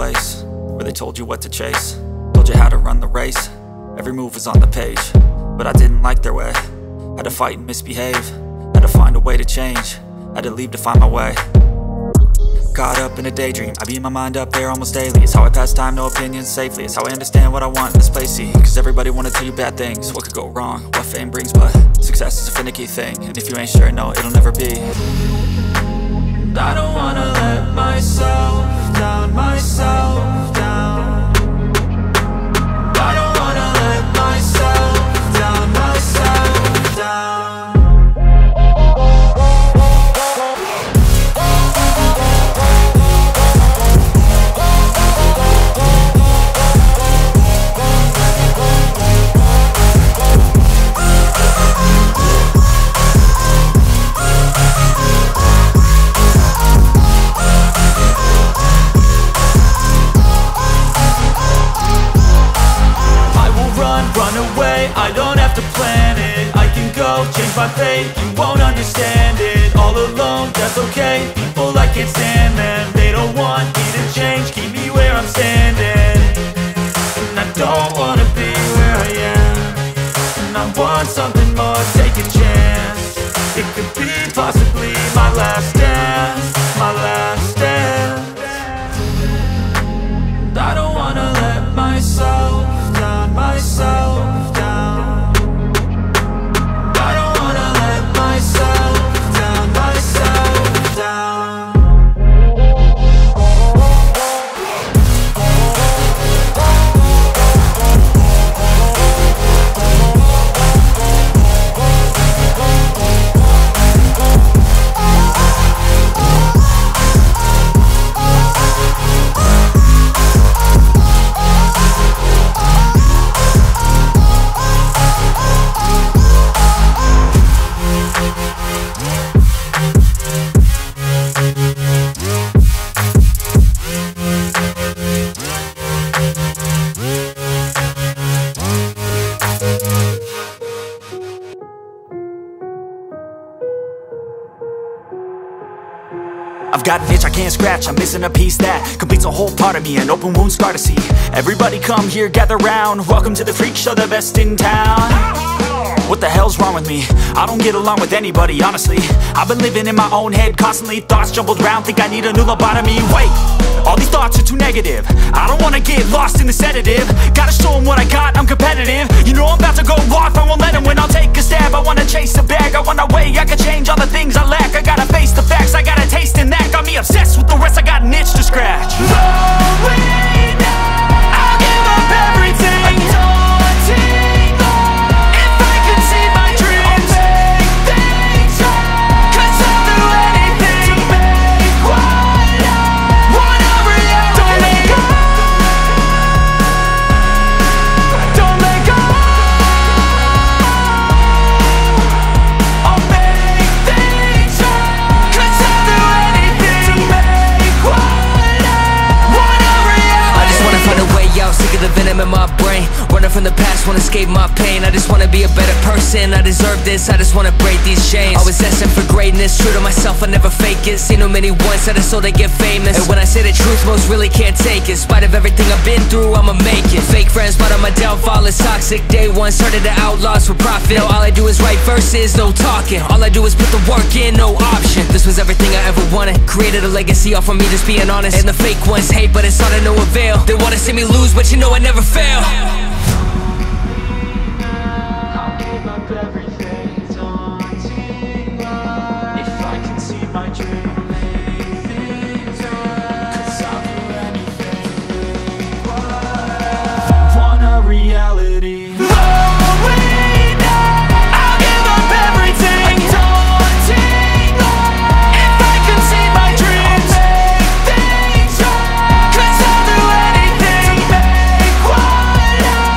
place where they told you what to chase, told you how to run the race. Every move was on the page, but I didn't like their way. Had to fight and misbehave, had to find a way to change, had to leave to find my way. Caught up in a daydream, I beat my mind up there almost daily. It's how I pass time, no opinions safely. It's how I understand what I want in this place, see. Cause everybody wanna tell you bad things, what could go wrong, what fame brings. But success is a finicky thing, and if you ain't sure, no, it'll never be. I don't wanna let myself down, myself down. I don't wanna let myself down, myself down. Run away, I don't have to plan it. I can go, change my fate, you won't understand it. All alone, that's okay, people I can't stand them. They don't want me to change, keep me where I'm standing. And I don't wanna be where I am, and I want something more, take a chance. It could be possibly my last dance, my last dance. And I don't wanna let myself down, myself down. I don't wanna let myself down, myself down. I've got an itch I can't scratch, I'm missing a piece that completes a whole part of me, an open wound scar to see. Everybody come here, gather round, welcome to the freak show, the best in town. What the hell's wrong with me? I don't get along with anybody, honestly. I've been living in my own head constantly, thoughts jumbled around, think I need a new lobotomy. Wait, all these thoughts are too negative, I don't wanna get lost in the sedative. Gotta show them what I got, I'm competitive. You know I'm about to go off, I won't let them win, I'll take a stab. I wanna chase a bag, I wanna weigh, I can change all the things I lack. I gotta face the facts, I got a taste in that. Got me obsessed with the rest, I got an itch to scratch. No way now, I'll give up everything. Daunting love, if I could see my dreams, I'll make things right. 'Cause I'll do anything to make what I want a reality. Don't let go, don't let go. I'll make things right. 'Cause I'll do anything to make what I want a reality. I just wanna find a way out, sick of the venom in my brain. Running from the past, wanna escape my pain. I just wanna be a better person, I deserve this. I just wanna break these chains. Always asking for greatness, true to myself, I never fake it. Seen too many once, I just so they get famous. And when I say the truth, most really can't take it. In spite of everything I've been through, I'ma make it. Fake friends, but on my downfall is toxic. Day one, started the outlaws for profit. Now all I do is write verses, no talking. All I do is put the work in, no option. This was everything I ever wanted. Created a legacy off of me, just being honest. And the fake ones hate, but it's all to no avail. They wanna see me lose, but you know I never fail. I'll give up everything, daunting love. If I can see my dream, make things right. 'Cause I'll do anything to make what I want a reality. No way now, I'll give up everything. Daunting love, if I can see my dreams, make things right. 'Cause I'll do anything to make what I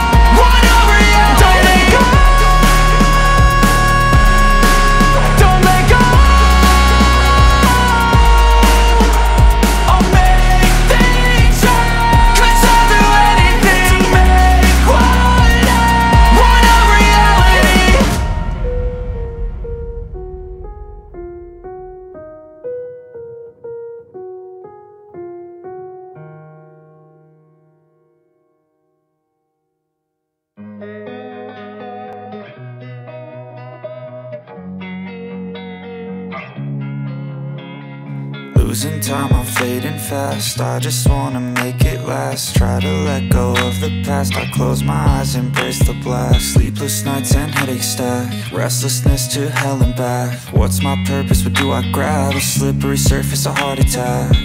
losing time, I'm fading fast. I just wanna make it last. Try to let go of the past. I close my eyes, embrace the blast. Sleepless nights and headaches stack. Restlessness to hell and back. What's my purpose, what do I grab? A slippery surface, a heart attack.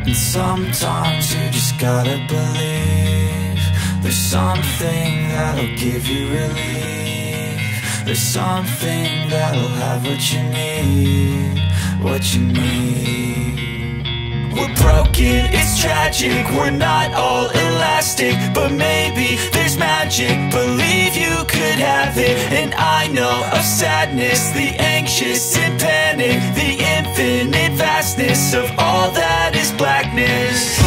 And sometimes you just gotta believe there's something that'll give you relief. There's something that'll have what you need, what you need. We're broken, it's tragic, we're not all elastic, but maybe there's magic, believe you could have it. And I know of sadness, the anxious and panic, the infinite vastness of all that is blackness.